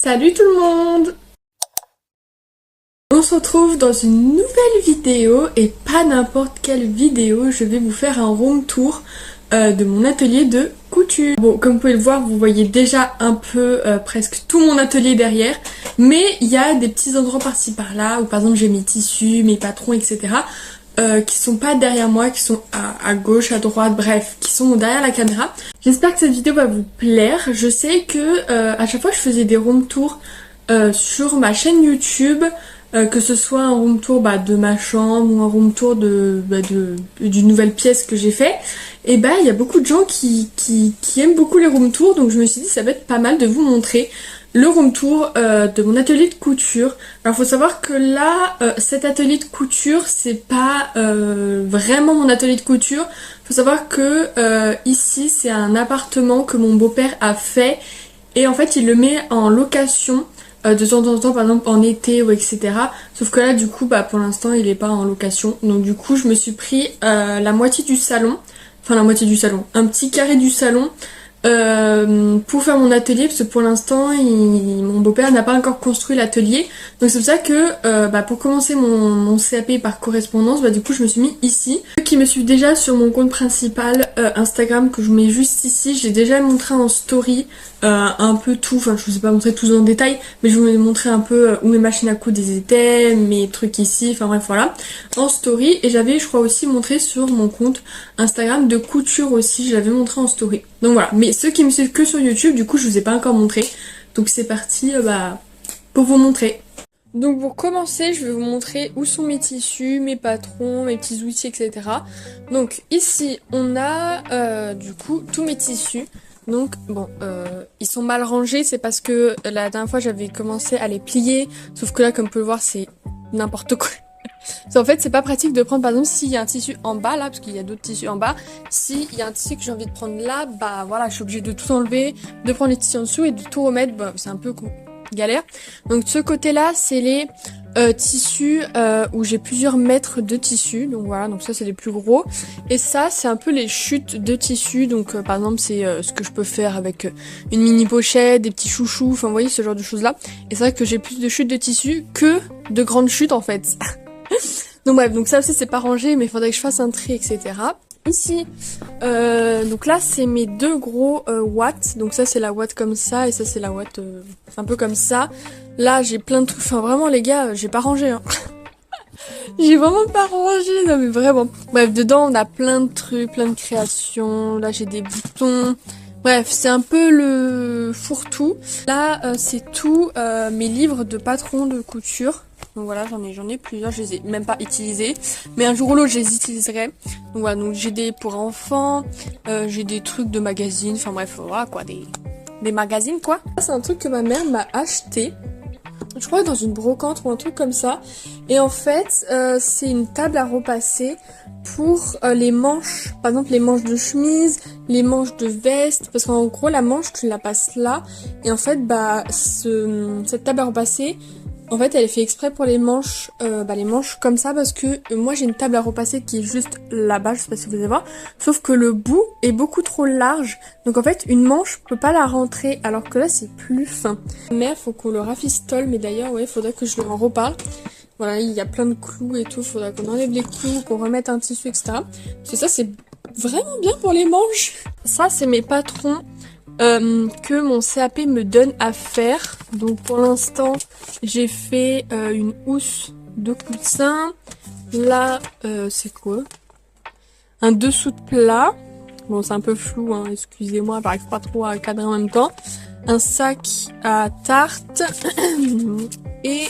Salut tout le monde! On se retrouve dans une nouvelle vidéo et pas n'importe quelle vidéo, je vais vous faire un room tour de mon atelier de couture. Bon, comme vous pouvez le voir, vous voyez déjà un peu presque tout mon atelier derrière, mais il y a des petits endroits par-ci par-là où par exemple j'ai mes tissus, mes patrons, etc. Qui sont pas derrière moi, qui sont à gauche, à droite, bref, qui sont derrière la caméra. J'espère que cette vidéo va vous plaire. Je sais que à chaque fois je faisais des room tours sur ma chaîne YouTube, que ce soit un room tour de ma chambre ou un room tour d'une nouvelle pièce que j'ai fait, et il y a beaucoup de gens qui aiment beaucoup les room tours, donc je me suis dit ça va être pas mal de vous montrer le room tour de mon atelier de couture. Alors faut savoir que là, cet atelier de couture, c'est pas vraiment mon atelier de couture. Faut savoir que ici, c'est un appartement que mon beau-père a fait et en fait, il le met en location de temps en temps, par exemple en été ou etc. Sauf que là, du coup, pour l'instant, il est pas en location. Donc du coup, je me suis pris la moitié du salon, enfin la moitié du salon, un petit carré du salon. Pour faire mon atelier, parce que pour l'instant mon beau-père n'a pas encore construit l'atelier, donc c'est pour ça que pour commencer mon CAP par correspondance, du coup je me suis mis ici. Ceux qui me suivent déjà sur mon compte principal Instagram, que je vous mets juste ici, j'ai déjà montré en story un peu tout, enfin je vous ai pas montré tout en détail, mais je vous ai montré un peu où mes machines à coudre étaient, mes trucs ici, enfin bref voilà, en story. Et j'avais je crois aussi montré sur mon compte Instagram de couture aussi, je l'avais montré en story. Donc voilà, mais ceux qui me suivent que sur YouTube, du coup je vous ai pas encore montré, donc c'est parti pour vous montrer. Donc pour commencer, je vais vous montrer où sont mes tissus, mes patrons, mes petits outils, etc. Donc ici on a du coup tous mes tissus. Donc bon, ils sont mal rangés, c'est parce que la dernière fois j'avais commencé à les plier, sauf que là comme vous pouvez le voir c'est n'importe quoi. En fait c'est pas pratique de prendre par exemple s'il y a un tissu en bas là, parce qu'il y a d'autres tissus en bas, s'il y a un tissu que j'ai envie de prendre là, voilà je suis obligée de tout enlever, de prendre les tissus en dessous et de tout remettre, c'est un peu galère. Donc de ce côté là c'est les tissus où j'ai plusieurs mètres de tissu, donc voilà, donc ça c'est les plus gros, et ça c'est un peu les chutes de tissu, donc par exemple c'est ce que je peux faire avec une mini pochette, des petits chouchous, enfin vous voyez ce genre de choses là, et c'est vrai que j'ai plus de chutes de tissu que de grandes chutes en fait. Donc bref, donc ça aussi c'est pas rangé, mais il faudrait que je fasse un tri, etc. Ici, donc là c'est mes deux gros watts, donc ça c'est la watt comme ça, et ça c'est la watt un peu comme ça. Là j'ai plein de trucs, enfin vraiment les gars, j'ai pas rangé hein. J'ai vraiment pas rangé, non mais vraiment. Bref, dedans on a plein de trucs, plein de créations, là j'ai des boutons. Bref, c'est un peu le fourre-tout. Là, c'est tout mes livres de patrons de couture. Donc voilà, j'en ai plusieurs, je les ai même pas utilisés. Mais un jour ou l'autre, je les utiliserai. Donc voilà, donc j'ai des pour enfants, j'ai des trucs de magazines, enfin bref, voilà quoi, des magazines quoi. C'est un truc que ma mère m'a acheté. Je crois dans une brocante ou un truc comme ça. Et en fait, c'est une table à repasser pour les manches. Par exemple, les manches de chemise, les manches de veste. Parce qu'en gros, la manche, tu la passes là. Et en fait, cette table à repasser, en fait, elle est faite exprès pour les manches comme ça. Parce que moi, j'ai une table à repasser qui est juste là-bas. Je sais pas si vous allez voir. Sauf que le bout est beaucoup trop large. Donc en fait, une manche, je peux pas la rentrer. Alors que là, c'est plus fin. Mais faut qu'on le rafistole. Mais d'ailleurs, ouais, faudrait que je leur en reparle. Voilà, il y a plein de clous et tout. Faudrait qu'on enlève les clous, qu'on remette un tissu, etc. Parce que ça, c'est vraiment bien pour les manches. Ça, c'est mes patrons que mon CAP me donne à faire. Donc pour l'instant, j'ai fait une housse de coussin. Là, c'est quoi? Un dessous de plat. Bon, c'est un peu flou, hein, excusez-moi, j'arrive pas trop à cadrer en même temps. Un sac à tarte et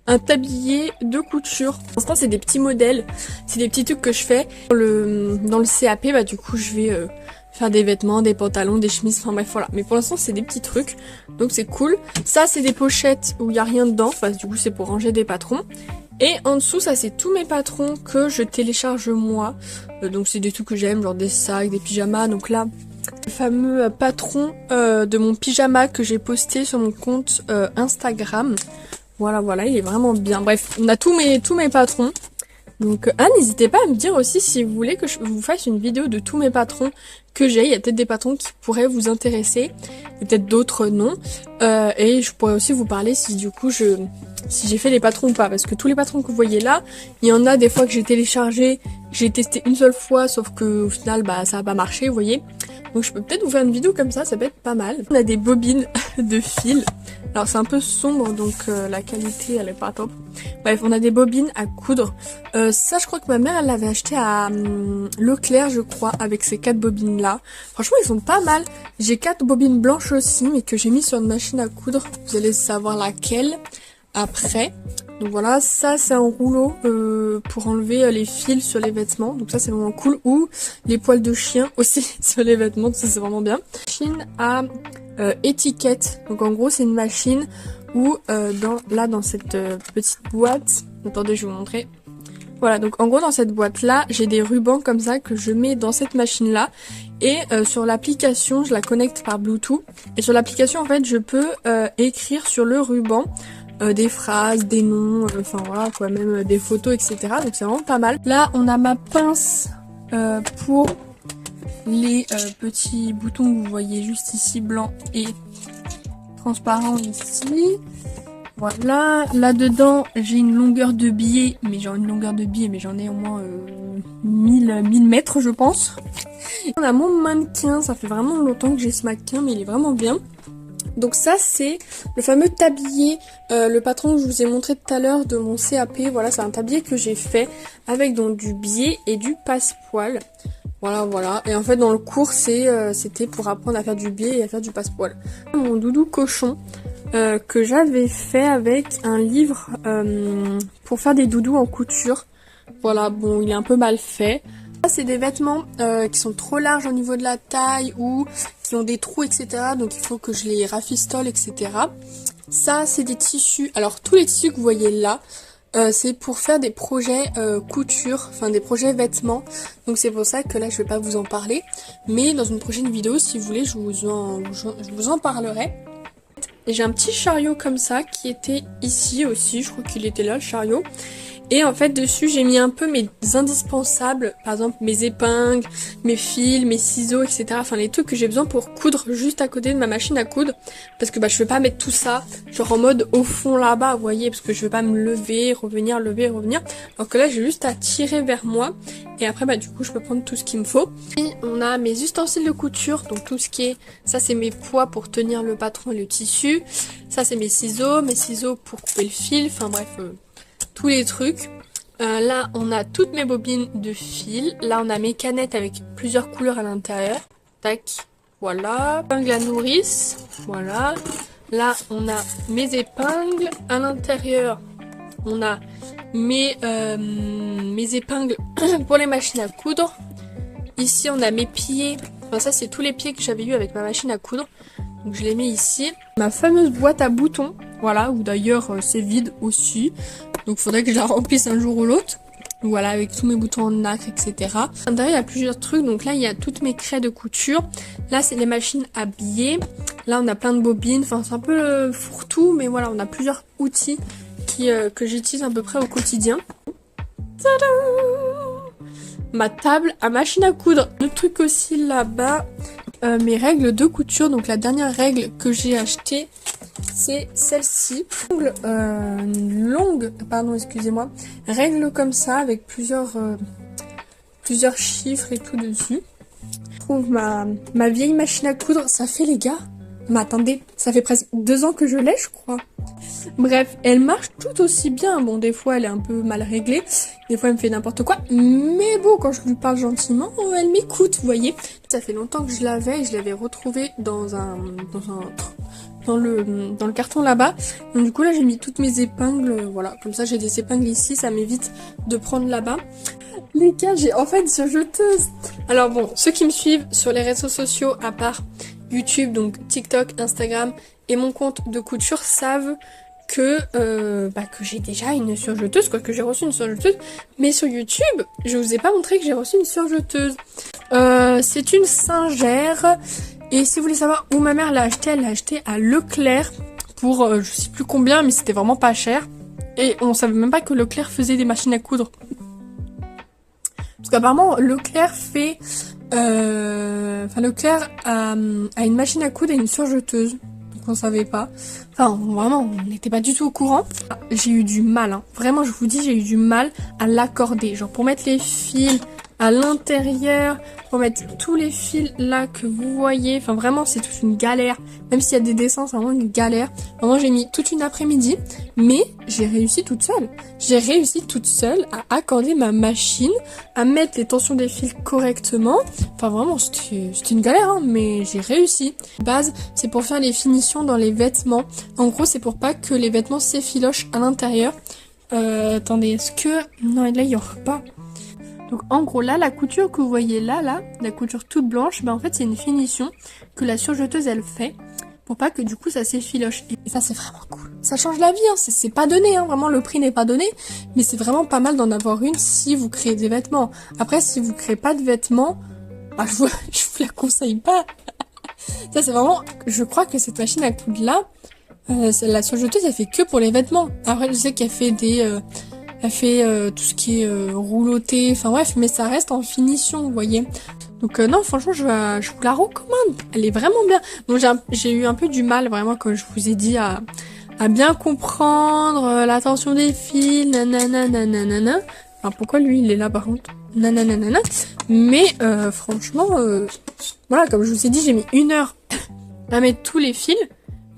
un tablier de couture. Pour l'instant, c'est des petits modèles, c'est des petits trucs que je fais. Dans le CAP, du coup, je vais faire des vêtements, des pantalons, des chemises, enfin bref, voilà. Mais pour l'instant, c'est des petits trucs, donc c'est cool. Ça, c'est des pochettes où il n'y a rien dedans, enfin, du coup, c'est pour ranger des patrons. Et en dessous, ça, c'est tous mes patrons que je télécharge moi. Donc, c'est des trucs que j'aime, genre des sacs, des pyjamas. Donc là, le fameux patron de mon pyjama que j'ai posté sur mon compte Instagram. Voilà, il est vraiment bien. Bref, on a tous mes patrons. Donc n'hésitez pas à me dire aussi si vous voulez que je vous fasse une vidéo de tous mes patrons que j'ai. Il y a peut-être des patrons qui pourraient vous intéresser et peut-être d'autres non. Et je pourrais aussi vous parler si du coup si j'ai fait les patrons ou pas, parce que tous les patrons que vous voyez là, il y en a des fois que j'ai téléchargé, j'ai testé une seule fois, sauf que au final ça a pas marché, vous voyez. Donc je peux peut-être vous faire une vidéo comme ça peut être pas mal. On a des bobines de fil. Alors c'est un peu sombre, donc la qualité elle est pas top. Bref, on a des bobines à coudre. Ça je crois que ma mère elle l'avait acheté à Leclerc je crois, avec ces 4 bobines là. Franchement ils sont pas mal. J'ai 4 bobines blanches aussi, mais que j'ai mis sur une machine à coudre. Vous allez savoir laquelle après. Donc voilà, ça c'est un rouleau pour enlever les fils sur les vêtements. Donc ça c'est vraiment cool. Ou les poils de chien aussi sur les vêtements, ça c'est vraiment bien. Machine à étiquette. Donc en gros c'est une machine où dans cette petite boîte, attendez je vais vous montrer. Voilà, donc en gros dans cette boîte là, j'ai des rubans comme ça que je mets dans cette machine là. Et sur l'application, je la connecte par Bluetooth. Et sur l'application en fait je peux écrire sur le ruban des phrases, des noms, enfin voilà quoi, même des photos, etc. Donc c'est vraiment pas mal. Là on a ma pince pour les petits boutons que vous voyez juste ici, blanc et transparent ici. Voilà, là-dedans j'ai une longueur de billet, mais j'en ai au moins 1000 mètres je pense. On a mon mannequin, ça fait vraiment longtemps que j'ai ce mannequin, mais il est vraiment bien. Donc ça c'est le fameux tablier, le patron que je vous ai montré tout à l'heure de mon CAP. Voilà, c'est un tablier que j'ai fait avec donc du biais et du passepoil. Voilà. Et en fait dans le cours c'était pour apprendre à faire du biais et à faire du passepoil. Mon doudou cochon que j'avais fait avec un livre pour faire des doudous en couture. Voilà, bon il est un peu mal fait. C'est des vêtements qui sont trop larges au niveau de la taille ou qui ont des trous, etc. Donc il faut que je les rafistole, etc. Ça, c'est des tissus. Alors tous les tissus que vous voyez là, c'est pour faire des projets couture, enfin des projets vêtements. Donc c'est pour ça que là, je vais pas vous en parler. Mais dans une prochaine vidéo, si vous voulez, je vous en parlerai. Et j'ai un petit chariot comme ça qui était ici aussi. Je crois qu'il était là, le chariot. Et en fait dessus j'ai mis un peu mes indispensables, par exemple mes épingles, mes fils, mes ciseaux, etc. Enfin les trucs que j'ai besoin pour coudre juste à côté de ma machine à coudre. Parce que je vais pas mettre tout ça genre en mode au fond là-bas, vous voyez, parce que je vais pas me lever, revenir, lever, revenir. Alors que là j'ai juste à tirer vers moi. Et après du coup je peux prendre tout ce qu'il me faut. Et on a mes ustensiles de couture, donc tout ce qui est, ça c'est mes poids pour tenir le patron et le tissu. Ça c'est mes ciseaux pour couper le fil, enfin bref... tous les trucs. Là on a toutes mes bobines de fil. Là on a mes canettes avec plusieurs couleurs à l'intérieur. Tac, voilà. Épingle à nourrice, voilà. Là on a mes épingles. À l'intérieur on a mes épingles pour les machines à coudre. Ici on a mes pieds. Enfin ça c'est tous les pieds que j'avais eu avec ma machine à coudre. Donc je les mets ici. Ma fameuse boîte à boutons. Voilà, où d'ailleurs c'est vide aussi. Donc faudrait que je la remplisse un jour ou l'autre. Voilà, avec tous mes boutons en nacre, etc. À l'intérieur, il y a plusieurs trucs. Donc là, il y a toutes mes craies de couture. Là, c'est les machines à biais. Là, on a plein de bobines. Enfin, c'est un peu fourre-tout. Mais voilà, on a plusieurs outils que j'utilise à peu près au quotidien. Tadam! Ma table à machine à coudre. Le truc aussi là-bas, mes règles de couture. Donc la dernière règle que j'ai achetée, c'est celle-ci. Excusez-moi. Règle comme ça avec plusieurs chiffres et tout dessus. Je trouve ma vieille machine à coudre, ça fait les gars. Mais attendez, ça fait presque 2 ans que je l'ai, je crois. Bref, elle marche tout aussi bien. Bon, des fois, elle est un peu mal réglée. Des fois, elle me fait n'importe quoi. Mais bon, quand je lui parle gentiment, elle m'écoute, vous voyez. Ça fait longtemps que je l'avais et je l'avais retrouvée dans le carton là-bas. Donc du coup, là, j'ai mis toutes mes épingles. Voilà, comme ça, j'ai des épingles ici. Ça m'évite de prendre là-bas. Les gars, j'ai enfin une surjeteuse. Alors bon, ceux qui me suivent sur les réseaux sociaux, à part YouTube, donc TikTok, Instagram et mon compte de couture, savent que j'ai déjà une surjeteuse, que j'ai reçu une surjeteuse. Mais sur YouTube, je vous ai pas montré que j'ai reçu une surjeteuse. C'est une Singer. Et si vous voulez savoir où ma mère l'a acheté, elle l'a acheté à Leclerc pour je sais plus combien, mais c'était vraiment pas cher. Et on savait même pas que Leclerc faisait des machines à coudre. Parce qu'apparemment Leclerc fait... Enfin Leclerc a une machine à coudre et une surjeteuse. Donc on savait pas. Enfin vraiment, on n'était pas du tout au courant. J'ai eu du mal, hein. Vraiment je vous dis, j'ai eu du mal à l'accorder. Genre pour mettre les fils à l'intérieur, pour mettre tous les fils là que vous voyez. Enfin vraiment c'est toute une galère. Même s'il y a des dessins, c'est vraiment une galère. Vraiment j'ai mis toute une après-midi. Mais j'ai réussi toute seule. J'ai réussi toute seule à accorder ma machine, à mettre les tensions des fils correctement. Enfin vraiment c'était une galère, hein, mais j'ai réussi. Base, c'est pour faire les finitions dans les vêtements. En gros c'est pour pas que les vêtements s'effilochent à l'intérieur. Attendez, est-ce que... Non, là il y aura pas. Donc en gros là, la couture que vous voyez là, la couture toute blanche, en fait c'est une finition que la surjeteuse elle fait pour pas que du coup ça s'effiloche. Et ça c'est vraiment cool. Ça change la vie, hein. C'est pas donné, hein. Vraiment le prix n'est pas donné, mais c'est vraiment pas mal d'en avoir une si vous créez des vêtements. Après si vous créez pas de vêtements, je vous la conseille pas. Ça c'est vraiment, je crois que cette machine à coudre là, la surjeteuse elle fait que pour les vêtements. Après je sais qu'elle fait des... Elle fait tout ce qui est rouloté, enfin bref, mais ça reste en finition, vous voyez. Donc non, franchement, je vous la recommande. Elle est vraiment bien. Bon, j'ai eu un peu du mal, vraiment, comme je vous ai dit, à bien comprendre la tension des fils, nanana, nanana. Enfin, pourquoi lui, il est là, par contre, nanana, nanana. Mais franchement, voilà, comme je vous ai dit, j'ai mis 1 heure à mettre tous les fils,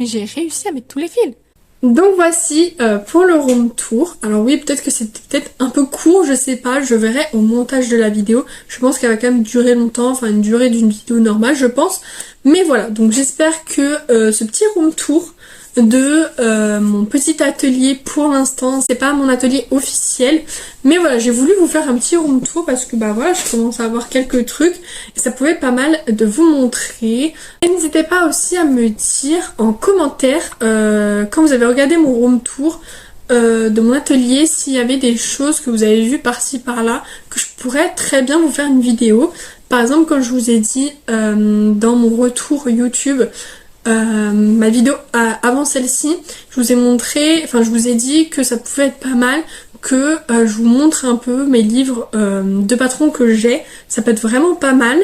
mais j'ai réussi à mettre tous les fils. Donc voici pour le room tour. Alors oui, peut-être que c'était peut-être un peu court, je sais pas, je verrai au montage de la vidéo. Je pense qu'elle va quand même durer longtemps, enfin une durée d'une vidéo normale je pense. Mais voilà, donc j'espère que ce petit room tour de mon petit atelier pour l'instant, c'est pas mon atelier officiel, mais voilà, j'ai voulu vous faire un petit room tour parce que bah voilà, je commence à avoir quelques trucs et ça pouvait être pas mal de vous montrer. Et n'hésitez pas aussi à me dire en commentaire quand vous avez regardé mon room tour de mon atelier s'il y avait des choses que vous avez vues par-ci par-là que je pourrais très bien vous faire une vidéo. Par exemple, comme je vous ai dit dans mon retour YouTube, ma vidéo avant celle-ci, je vous ai montré, enfin je vous ai dit que ça pouvait être pas mal que je vous montre un peu mes livres de patron que j'ai, ça peut être vraiment pas mal.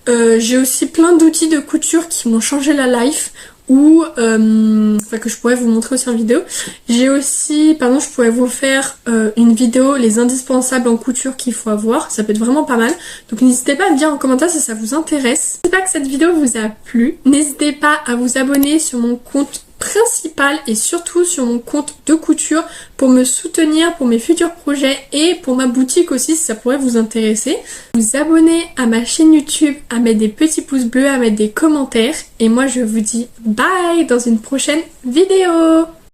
J'ai aussi plein d'outils de couture qui m'ont changé la life ou enfin que je pourrais vous montrer aussi en vidéo. J'ai aussi, par exemple, je pourrais vous faire une vidéo les indispensables en couture qu'il faut avoir, ça peut être vraiment pas mal. Donc n'hésitez pas à me dire en commentaire si ça vous intéresse. J'espère que cette vidéo vous a plu. N'hésitez pas à vous abonner sur mon compte principal et surtout sur mon compte de couture pour me soutenir pour mes futurs projets et pour ma boutique aussi si ça pourrait vous intéresser. Vous abonner à ma chaîne YouTube, à mettre des petits pouces bleus, à mettre des commentaires et moi je vous dis bye dans une prochaine vidéo.